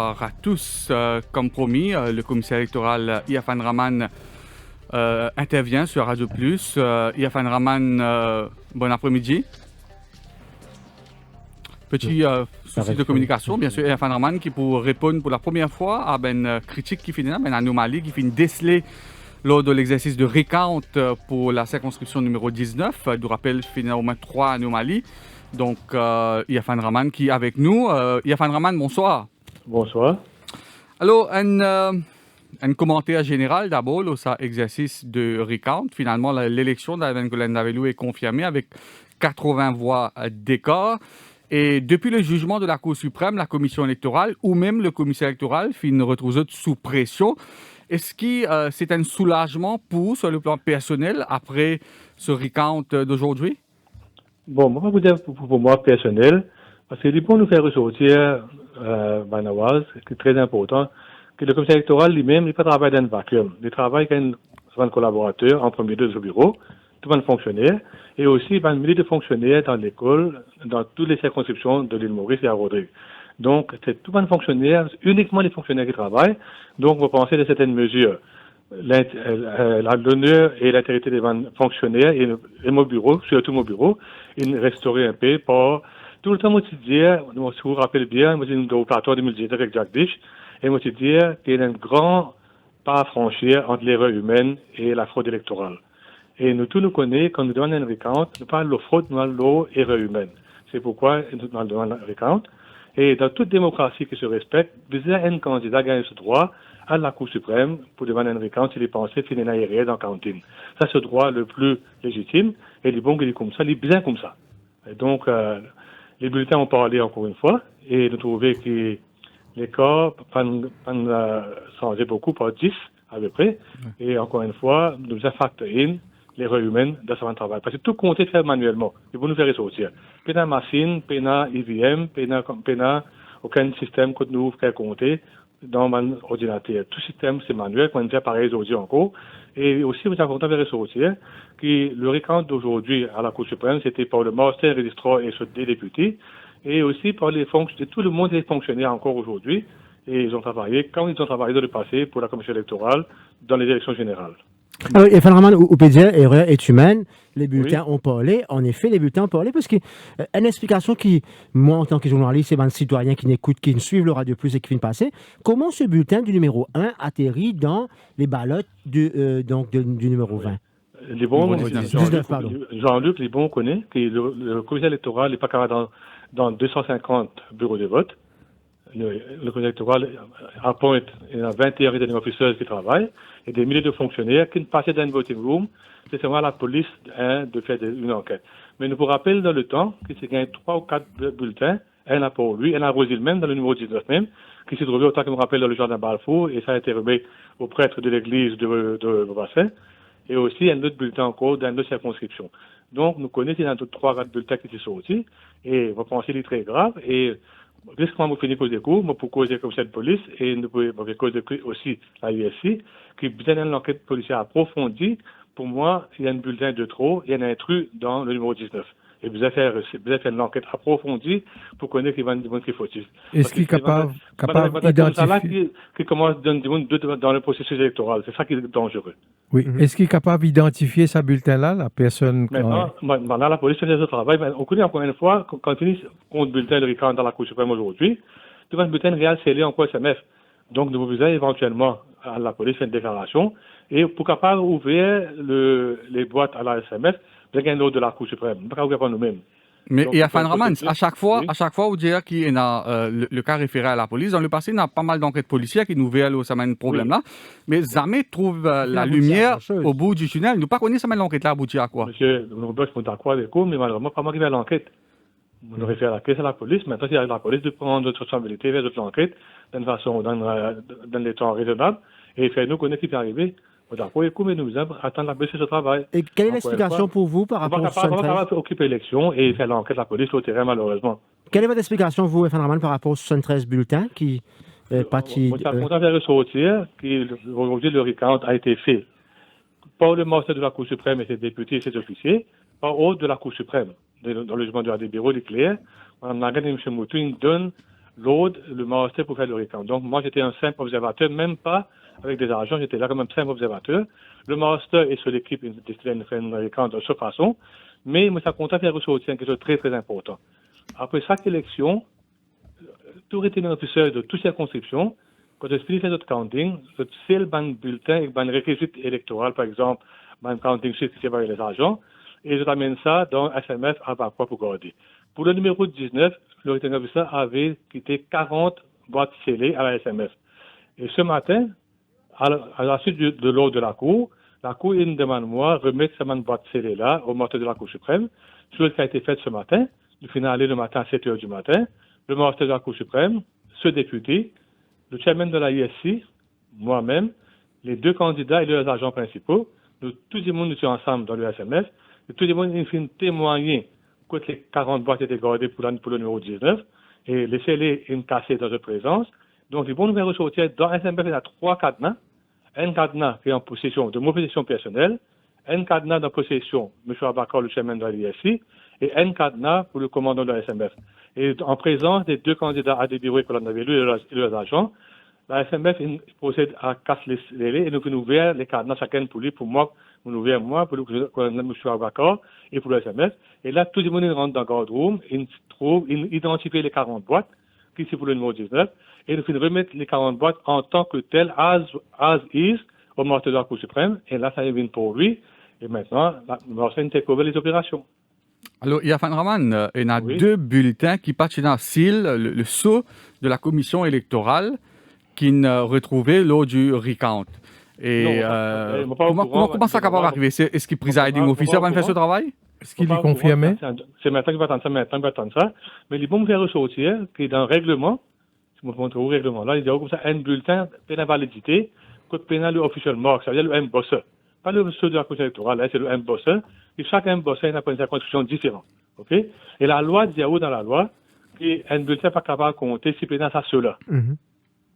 Alors, à tous, comme promis, le commissaire électoral Iafan Rahman intervient sur Radio Plus. Iafan Rahman, bon après-midi. Petit souci de communication, bien sûr, Iafan Rahman qui pour répondre pour la première fois à une critique qui finit, une anomalie qui finit décelée lors de l'exercice de recount pour la circonscription numéro 19. Je rappelle, finit au moins 3 anomalies. Donc, Iafan Rahman qui est avec nous. Iafan Rahman, bonsoir. Bonsoir. Alors, un commentaire général d'abord sur cet exercice de recount. Finalement, l'élection d'Aven est confirmée avec 80 voix d'écart. Et depuis le jugement de la Cour suprême, la commission électorale ou même le commissaire électoral finit retrouvé sous pression. Est-ce que c'est un soulagement sur le plan personnel après ce recount d'aujourd'hui? Bon, moi, je vais vous dire pour moi personnel, parce que pour nous faire ressortir, Banawaz, c'est très important, que le commissaire électoral lui-même, il ne travaille dans un vacuum. Il travaille avec un collaborateur, en premier lieu de bureau, tout un fonctionnaire, et aussi un millier de fonctionnaires dans l'école, dans toutes les circonscriptions de l'île Maurice et à Rodrigue. Donc, c'est tout un fonctionnaire, uniquement les fonctionnaires qui travaillent. Donc, on va penser de certaines mesures. L'honneur et l'intégrité des fonctionnaires et mon bureau, surtout mon bureau, il restaurer un peu par tout le temps, moi, je dis, si vous vous rappelez bien, moi, j'ai une plateau 2017 avec Jack Dish, et moi, je dis qu'il y a un grand pas à franchir entre l'erreur humaine et la fraude électorale. Et nous tous nous connaissons, quand nous donnons un recount, nous parlons de fraude, nous parlons d'erreur humaine. C'est pourquoi nous donnons un recount. Et dans toute démocratie qui se respecte, un candidat gagne ce droit à la Cour suprême pour demander un recount s'il est pensé finir aérien dans la cantine. Ça, c'est le droit le plus légitime, et les bons qui disent comme ça, les bien comme ça. Et donc, les bulletins ont parlé encore une fois, et nous trouvons que les cas ont changé beaucoup par 10 à peu près, et encore une fois, nous avons factoré l'erreur humaine dans ce travail. Parce que tout compte est fait manuellement. Il faut nous faire ressortir. Pena machine, pena IVM, pena aucun système que nous faire compter dans mon ordinateur. Tout système, c'est manuel, quand on fait pareil aujourd'hui encore. Et aussi, c'est important de ressortir que le recount d'aujourd'hui à la Cour suprême, c'était par le master, registraire et des députés, et aussi par les fonctionnaires, tout le monde est fonctionnaire encore aujourd'hui, et ils ont travaillé, quand ils ont travaillé dans le passé pour la commission électorale, dans les élections générales. Alors, il faut vraiment ou peut dire erreur est humaine. Les bulletins ont parlé. En effet, les bulletins ont parlé parce que une explication qui, moi, en tant que journaliste et un citoyen qui n'écoute, qui ne suivent le Radio Plus et qui vient de passer, comment ce bulletin du numéro 1 atterrit dans les ballottes du numéro 20? Les bons, Jean-Luc, Jean-Luc, les bons connaît que le commissaire électoral n'est pas capable dans 250 bureaux de vote. Le commissaire électoral appointe 21 returning officers qui travaillent et des milliers de fonctionnaires qui ne passaient dans le voting room. C'est seulement à la police de faire une enquête. Mais nous vous rappelons dans le temps que c'est gagné 3 ou 4 bulletins, un a pour lui, un a Rosil même, dans le numéro 19 même, qui s'est trouvé autant que je me rappelle dans le jardin Balfour, et ça a été remis au prêtre de l'église de Bassin, et aussi un autre bulletin encore dans notre circonscription. Donc, nous connaissons dans 3 ou 4 bulletins qui sont sortis, et vous pensez qu'il est très grave, et risquement, vous finissez cause des cours, moi, pour causer comme cette police, et nous pouvons cause aussi la USC, qui besoin d'une enquête policière approfondie. Pour moi, il y a un bulletin de trop, il y a un intrus dans le numéro 19. Et vous avez fait une enquête approfondie pour connaître qu'il va y avoir des fautifs. Est-ce qu'il est capable d'identifier qui commence dans le processus électoral? C'est ça qui est dangereux. Oui. Est-ce qu'il est capable d'identifier sa bulletin-là, la personne? Maintenant, la police fait le travail. On connaît encore une fois, quand on finit contre bulletin de recount dans la Cour suprême aujourd'hui, tout un bulletin réel scellé en quoi SMF. Donc, nous vous éventuellement à la police faire une déclaration et pour capable ouvrir les boîtes à la SMF, vous avez un ordre de la Cour suprême. Nous ne pouvons pas ouvrir par nous-mêmes. Mais il y a Fan Rahman, à chaque fois, vous dites qu'il y a le cas référé à la police. Dans le passé, il y a pas mal d'enquêtes policières qui nous verrent ça mène problème-là. Mais jamais trouve la lumière au bout du tunnel. Nous ne connaissons pas ça mène l'enquête-là aboutit à quoi? Monsieur, nous sommes d'accord avec vous, mais malheureusement, pas moi qui vais à l'enquête. On aurait fait la caisse à la police. Maintenant, c'est à la police de prendre notre responsabilité vers l'enquête d'une façon, dans les temps raisonnables. Et faire nous connaître ce qui est arrivé. D'accord, mais nous attendons la police de ce travail. Et quelle est l'explication pour vous par rapport à 73? On va pas occuper l'élection et faire l'enquête de la police au terrain, malheureusement. Quelle est votre explication, vous, Fan Rahman, par rapport aux 73 bulletins qui On t'a fait ressortir qu'aujourd'hui, le recount a été fait par le master de la Cour suprême et ses députés et ses officiers, par ordre de la Cour suprême. Dans le jugement du bureau, il est clair. Mme Nagane et M. Moutou donne l'autre, le master pour faire le recount. Donc, moi, j'étais un simple observateur, même pas avec des agents, j'étais là comme un simple observateur. Le master est sur l'équipe décidé de faire un recount de cette façon, mais moi, ça compte à faire ressortir quelque chose de très, très important. Après chaque élection, tout retenir officiel de toute circonscription, quand je finis notre counting, le seul bulletin et ban réquisite électoral, par exemple, ban counting sheet qui séparent les agents, et je ramène ça dans SMF à Bacqua pour garder. Pour le numéro 19, le retenir officiel avait quitté 40 boîtes scellées à la SMF. Et ce matin, à la suite de l'ordre de la Cour il demande moi remettre cette boîte scellée-là au master de la Cour suprême, chose qui a été faite ce matin, du final le matin à 7 heures du matin, le master de la Cour suprême, ce député, le chairman de la ISC, moi-même, les deux candidats et leurs agents principaux, nous, tout le monde était ensemble dans le SMF, et tout le monde a fait témoigner que les 40 boîtes étaient gardées pour le numéro 19, et laisser-les une cassée dans leur présence. Donc, les bons nous ressortir dans SMF, il y a 3 cadenas. Un cadenas qui est en possession de ma possession personnelle, un cadenas en possession de M. Abakar, le chairman de la ISC, et un cadenas pour le commandant de la SMF. Et en présence des deux candidats à des bureaux que l'on avait lu et leurs agents, la SMF procède à casser les et nous ouvrir les cadenas chacun pour lui, pour moi, nous ouvrir moi, pour le commandant M. Abakar et pour le SMF. Et là, tout le monde rentre dans le guard-room, il identifie les 40 boîtes, qui c'est pour le numéro 19, et nous finissons remettre les 40 boîtes en tant que telles, as is, au master de la Cour suprême, et là, ça revient pour lui, et maintenant, la take over les opérations. Alors, Yafan Rahman, il y a deux bulletins qui partent dans le sceau de la commission électorale qui ne retrouvé lors du recount. Et comment ça va arriver? Est-ce qu'il presiding officer va faire ce travail? Est-ce qu'il est confirmé? C'est maintenant qu'il va attendre ça. Mais il va me faire ressortir que dans le règlement, je vous montre au règlement là, il y a comme ça un bulletin pénal validité, code pénal officiel marque, ça veut dire le M-Bosser. Pas le sceau de la commission électorale, c'est le M-Bosser. Et chaque M-Bosser a une circonscription différente. OK? Et la loi dit dans la loi qu'un bulletin n'est pas capable de compter si pénal ça cela.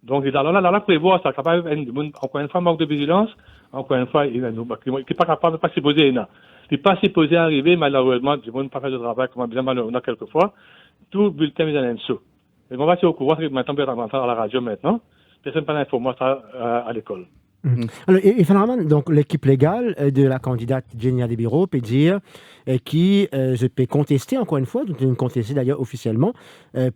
Donc, la loi prévoit ça, capable, encore une fois, manque de vigilance, encore une fois, il n'est pas capable de pas s'y poser. Il n'est pas supposé arriver, malheureusement, du monde pas faire de travail, comme bien malheureusement, quelquefois, tout bulletin est dans un sceau. Et on va se au courant, c'est que maintenant, on va entendre à la radio maintenant, personne n'a pas d'information à l'école. Alors, et donc l'équipe légale de la candidate Jenny Adebiro peut dire qui je peux contester encore une fois, donc contester d'ailleurs officiellement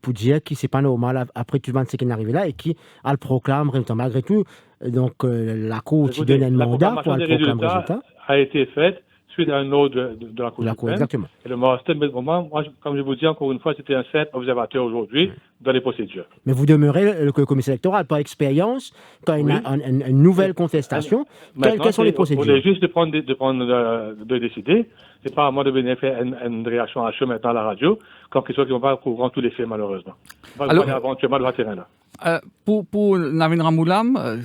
pour dire que c'est pas normal après tout le monde ce qui est arrivé là et qui elle proclame malgré tout donc la cour qui donne un mandat pour elle proclame résultat a été faite suite à un ordre de la Cour suprême. Exactement. Et le master, moi, comme je vous dis encore une fois, c'était un simple observateur aujourd'hui dans les procédures. Mais vous demeurez le commissaire électoral par expérience, quand il y a une nouvelle contestation, quelles sont les procédures? On est juste de décider. C'est pas à moi de venir faire une réaction à chaud maintenant à la radio, quand qu'ils ne vont pas couvrir tous les faits, malheureusement. Alors, éventuellement, le terrain là. Pour Navin Ramoulam,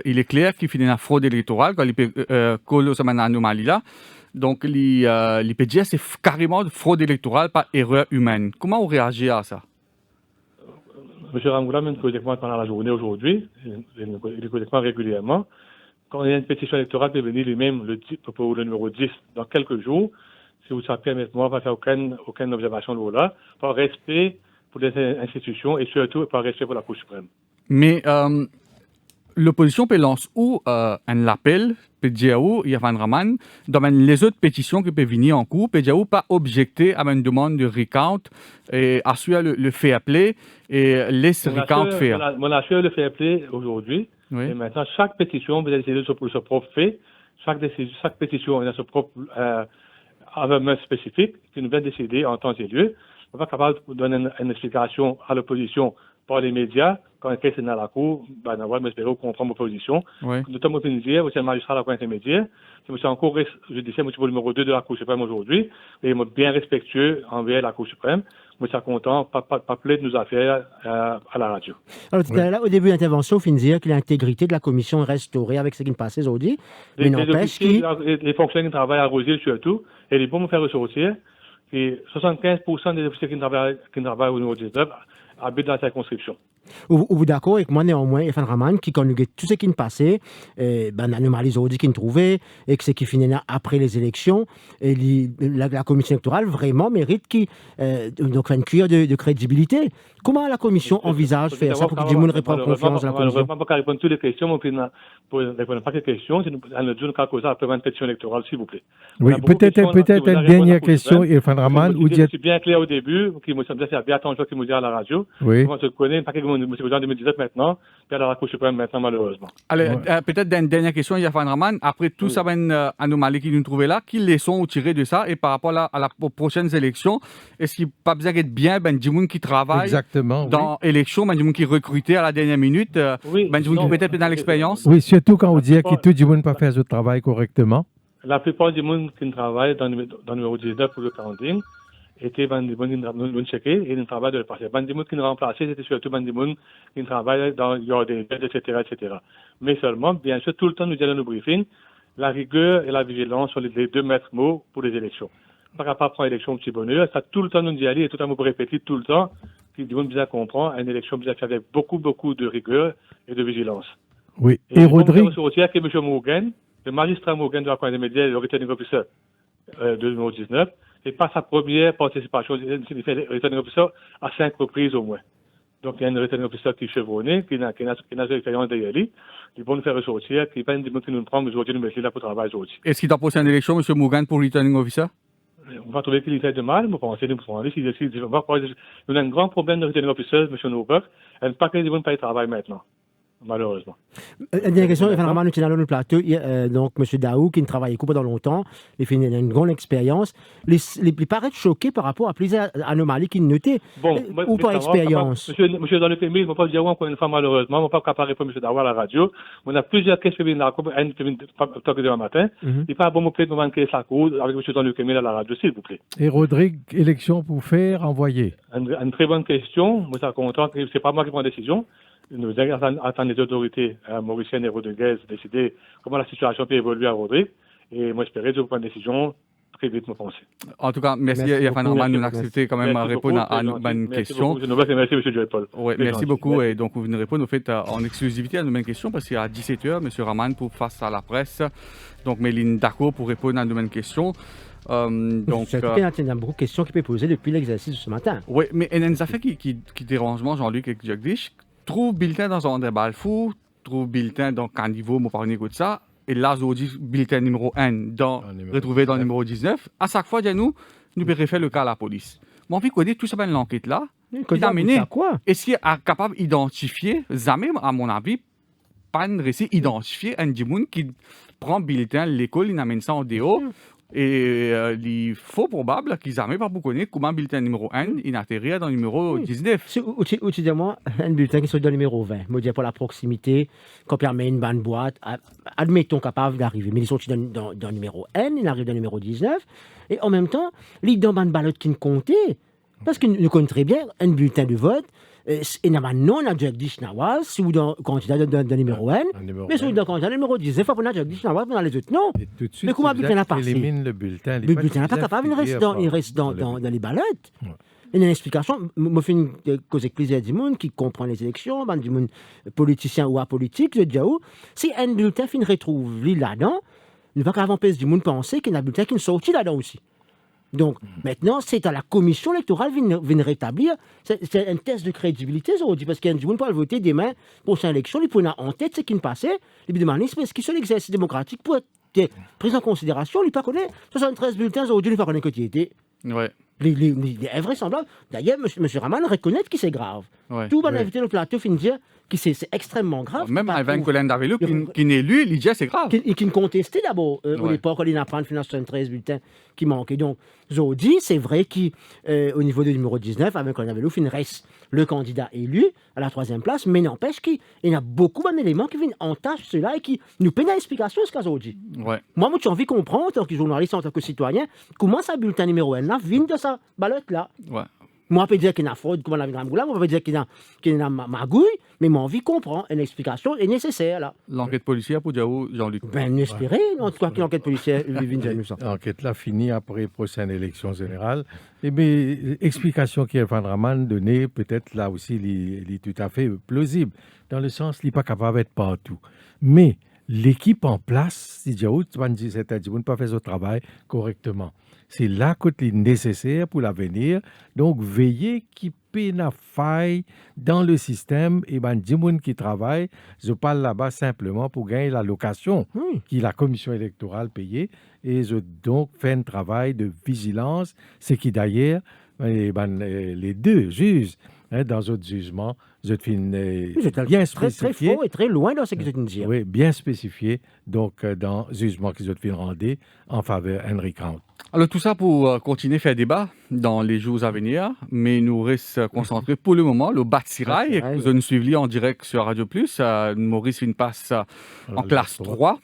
il est clair qu'il fait une fraude électorale quand il peut coller cette anomalie là. Donc, il peut dire que c'est carrément fraude électorale par erreur humaine. Comment on réagit à ça? M. Ramoulam, il connecte pendant la journée aujourd'hui, il connecte régulièrement. Quand il y a une pétition électorale, il peut venir lui-même pour le numéro 10 dans quelques jours. Si vous savez, permettez-moi, on ne va faire aucune observation là, par respect pour les institutions et surtout par respect pour la Cour suprême. Mais l'opposition peut lancer un appel, peut dire Yafan Rahman, dans les autres pétitions qui peuvent venir en cours, peut dire pas objecter à une demande de recount et assurer le fair play et laisser recount faire. On assure le fair play aujourd'hui. Oui. Et maintenant, chaque pétition vous décider pour ce propre fait. Chaque pétition a son propre avènement spécifique qui nous vient décider en temps et lieu. On n'est pas capable de donner une explication à l'opposition par les médias. Quand un cas est dans la cour, on va espérer comprendre l'opposition. Notamment, vous êtes le magistrat à la cour intermédiaire. C'est en cours judiciaire, le numéro 2 de la Cour suprême aujourd'hui. Et il est bien respectueux envers la Cour suprême. Moi, je suis content, pas plaide nos affaires à la radio. Alors, là, au début de l'intervention, il faut dire que l'intégrité de la commission est restaurée avec ce qui se passe aujourd'hui. Mais n'empêche les fonctionnaires qui travaillent à Rosier surtout, et ils vont me faire ressortir que 75% des officiers qui travaillent au numéro 19 habitent dans la circonscription. Vous d'accord avec moi néanmoins, Efan Raman, qui conjuguait tout ce qui nous passait, l'anomalie aujourd'hui qu'il trouvait, et que ce qui finit après les élections, et la commission électorale vraiment mérite donc une cure de crédibilité. Comment la commission envisage de faire ça pour que tout le monde reprenne confiance dans la commission? Malheureusement, pas répondre à toutes les questions, mais pour répondre à pas quelques questions, c'est nous allons dire quelque chose après une question électorale, s'il vous plaît. Oui, peut-être une dernière question, Efan Raman. Je suis bien clair au début, qui me semble bien attendu qu'il me dit à la radio. Oui. Moi, je connais, pas que M. Président en 2017 maintenant, puis à la raccroche quand même maintenant, malheureusement. Allez, peut-être une dernière question, Efan Raman. Après tout ça, anomalie qui nous trouvait là, quelles leçons tirées de ça et par rapport aux prochaines élections, est-ce qu'il n'y a pas besoin d'être bien, du monde qui travaille dans l'élection, du monde qui recrutait à la dernière minute, du monde qui peut-être dans l'expérience? Oui, surtout quand on dit que tout le monde peut faire ce travail correctement. La plupart du monde qui travaille dans le numéro 19 pour le quarantine étaient des gens qui nous checker et qui travaillent de le passé. Des gens qui nous remplaçaient, c'était surtout des gens qui travaillent dans des aides, etc. Mais seulement, bien sûr, tout le temps, nous disons dans nos briefings, la rigueur et la vigilance sont les deux maîtres mots pour les élections. Par rapport à prendre l'élection petit bonheur, ça tout le temps nous dit aller et tout le temps nous répéter tout le temps qu'il dit bien comprendre une élection bien faite avec beaucoup de rigueur et de vigilance. Oui. Et Rodrigue. Que M. Morgan, le magistrat Morgan de la Cour des médias, le returning officer de numéro 19, et pas sa première participation, il fait le returning officer à 5 reprises au moins. Donc, il y a un returning officer qui est chevronné, qui n'a l'expérience derrière lui. Ils vont nous faire ressortir, qui n'est pas une démon qui nous prend, mais aujourd'hui, nous mettons là pour travailler aujourd'hui. Est-ce qu'il t'a posé une élection, M. Morgan, pour returning officer? On va trouver qu'il fait de mal, mais on va nous prendre. Nous avons un grand problème de returning officer, M. Norbert, et pas que les gens ne pas travail maintenant. Malheureusement. Une dernière question, nous sommes dans le plateau. Donc, M. Daou, qui ne travaille pas pendant longtemps, il a une grande expérience. Il paraît choqué par rapport à plusieurs anomalies qu'il notait. Ou par expérience. Monsieur, dans le film, je ne vais pas dire encore une fois, malheureusement, je ne vais pas préparer pour M. Daou à la radio. On a plusieurs questions dans la coupe, une demain matin. Il n'est pas bon de me manquer sa cour avec M. dans le film à la radio, s'il vous plaît. Et Rodrigue, élection pour faire, envoyer. Une très bonne question. Moi, je suis content que ce n'est pas moi qui prends la décision. Nous attendons les autorités mauriciennes et rodriguaises décider comment la situation peut évoluer à Rodrigue. Et moi, j'espère que je vais prendre une décision très vite, me penser. En tout cas, merci Efan Raman de nous accepter quand même à répondre à une question. Merci, M. Joël-Paul. Oui, merci beaucoup. Et donc, vous venez répondre en exclusivité à une nouvelle question parce qu'à 17h, M. Raman, pour face à la presse, donc Méline d'accord pour répondre à une nouvelle question. Donc, il y a beaucoup de questions qui peuvent poser depuis l'exercice de ce matin. Oui, mais il y a une affaire qui dérange Jean-Luc et Jagdish. Trouve bulletin dans un débat fou, trouve bulletin dans un niveau, je parle de ça, et là, aujourd'hui, bulletin numéro 1 retrouvé dans le numéro 19. À chaque fois, nous pouvons faire le cas à la police. Mon fils connaît tout ça, l'enquête-là. Il a mené. Est-ce qu'il est capable d'identifier, jamais, à mon avis, pas une récit identifier un djimoun qui prend bulletin l'école, il amène ça en déo. Et il est faux probable qu'ils n'arrivent pas à connaître comment le bulletin numéro 1 il atterrit dans le numéro 19. Moi, un bulletin qui soit dans le numéro 20, me dire pour la proximité, quand permet une bonne boîte, admettons capable d'arriver. Mais ils sont dans le numéro N, ils arrivent dans le numéro 19, et en même temps, ils dans une ballotte qui ne comptait. Parce que nous connaissons très bien un bulletin de vote. Et non, on a Jagdish Nawaz, si vous êtes candidat de numéro 1, mais si vous êtes candidat numéro 19, on a Jagdish Nawaz, on a les autres non. Mais comment le bulletin n'a pas passé? Le bulletin n'est pas capable, il reste dans les ballottes. Il y a une explication. Je fais une cause avec plusieurs du monde qui comprend les élections, du monde politicien ou apolitique, je dis si un bulletin fin retrouve là-dedans, il ne va pas qu'avant du monde penser qu'il y a un bulletin qui est sorti là-dedans aussi. Donc, maintenant, c'est à la commission électorale de rétablir. C'est un test de crédibilité, aujourd'hui, parce qu'il y a du monde pour voter demain, prochaine élection, il prend en tête ce qui ne passait, il demande est-ce que c'est l'exercice démocratique pour être pris en considération, il ne connaît pas 73 bulletins, aujourd'hui, il ne connaît pas qui était. Ouais. Il est invraisemblable. D'ailleurs, M. Raman reconnaît que c'est grave. Ouais. Tout le monde a invité le plateau, fin de dire que c'est extrêmement grave. Même Alvin Colin Davelou, qui n'est lu, il dit c'est grave. Qui ne contestait d'abord, au départ, quand il n'a pas de 73 bulletins qui manquaient. Donc, aujourd'hui, c'est vrai qu'au niveau du numéro 19, Alvin Colin Davelou, il reste le candidat élu à la 3e place, mais n'empêche qu'il y a beaucoup d'éléments qui viennent entacher cela et qui nous peinent à l'explication ce cas aujourd'hui. Ouais. Moi, j'ai envie de comprendre, en tant que journaliste, en tant que citoyen, comment ça bulletin numéro 1 là vient de sa ballotte là. Ouais. Moi, je peux dire qu'il y a une fraude, comme on a vu dans Angoula, moi, je peux dire qu'il y a une magouille, mais mon envie comprend. Une explication est nécessaire, là. L'enquête policière pour dire où, Jean-Luc? Ben, espérer, en tout cas, qu'une enquête policière vienne nous ça. L'enquête là finit après prochaine élection générale. Et bien, explication qui est vraiment donnée, peut-être là aussi, il est tout à fait plausible, dans le sens qu'il n'est pas capable d'être partout. Mais l'équipe en place, si tu ne pas faire son travail correctement. C'est là que c'est nécessaire pour l'avenir. Donc, veillez qu'il y ait une faille dans le système et ben, du monde qui travaille, je parle là-bas simplement pour gagner la location qui la commission électorale payée et je donc fais un travail de vigilance, ce qui d'ailleurs, les deux juges, dans votre jugement, je te bien spécifié. Très faux et très loin dans ce que je te dis. Oui, bien spécifié, donc dans le jugement que je te rendre en faveur d'Henry Count. Alors tout ça pour continuer à faire débat dans les jours à venir, mais nous restons concentrés pour le moment. Le Batsirai, vous nous suivez en direct sur Radio Plus. Maurice fait une passe en classe 3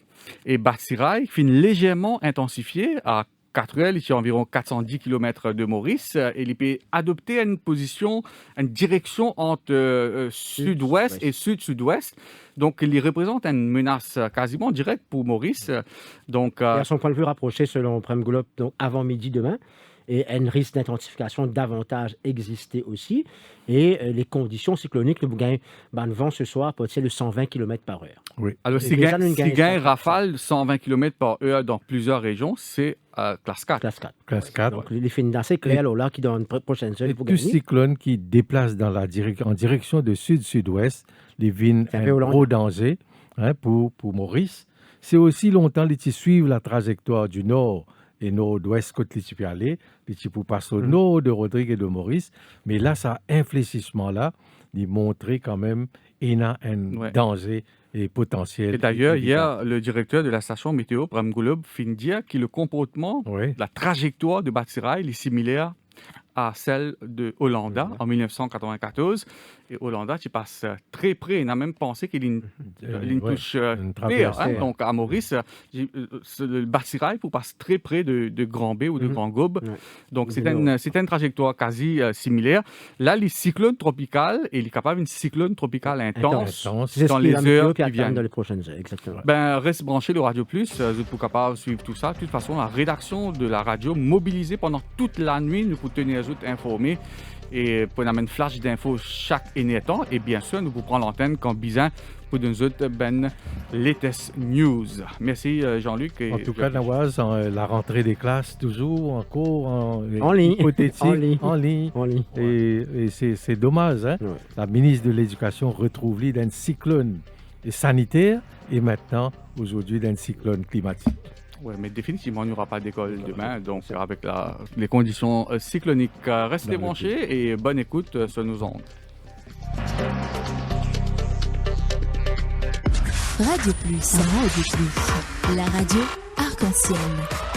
et Batsirai fait une légèrement intensifiée à 4 heures, il est environ 410 km de Maurice et il peut adopter une position, une direction entre sud-ouest et sud-sud-ouest. Donc, il représente une menace quasiment directe pour Maurice. Donc, et à son point de vue rapproché, selon Prem Goulop, donc avant midi demain, et un risque d'intensification davantage exister aussi. Et les conditions cycloniques, nous gagnons le vent ce soir, peut-être le 120 km par heure. Oui. Alors, si gagne rafale 120 km par heure dans plusieurs régions, c'est classe 4. Classe 4. Donc, les fins d'assez clair là qui dans une prochaine semaine pour gagner. Tout cyclone qui déplace en direction de sud-sud-ouest, les vignes un gros danger pour Maurice. C'est aussi longtemps qu'ils suivent la trajectoire du nord et nord-ouest côté les peux aller, les pour passer au nord de Rodrigue et de Maurice, mais là ça infléchissement là, il montrait quand même il y a un danger et potentiel. Et d'ailleurs, hier, le directeur de la station météo, Prem Goulop, fin de dire que le comportement, la trajectoire de Batsirai est similaire à celle de Hollanda en 1994. Et Hollanda, tu passes très près. On a même pensé qu'il y a une touche pire. Donc à Maurice, le Batsirai pour passer très près de Grand B ou de Grand Gobe. Donc c'est une trajectoire quasi similaire. Là, les cyclones tropicales, il est capable d'une cyclone tropicale intense dans les heures qui viennent. Dans les prochaines heures, exactement. Reste branché le Radio Plus. Vous êtes capable de suivre tout ça. De toute façon, la rédaction de la radio mobilisée pendant toute la nuit nous pour tenir les autres informés et pour nous amener une flash d'infos chaque temps. Et bien sûr, nous vous prenons l'antenne quand besoin pour nous autres latest news. Merci Jean-Luc. En tout cas, Nawaz, la rentrée des classes toujours en cours, en ligne, hypothétique, en ligne. Et c'est dommage. La ministre de l'Éducation retrouve l'idée d'un cyclone sanitaire et maintenant, aujourd'hui, d'un cyclone climatique. Oui, mais définitivement, il n'y aura pas d'école demain, donc avec les conditions cycloniques. Restez branchés et bonne écoute sur nos ondes. Radio Plus, la radio arc-en-ciel.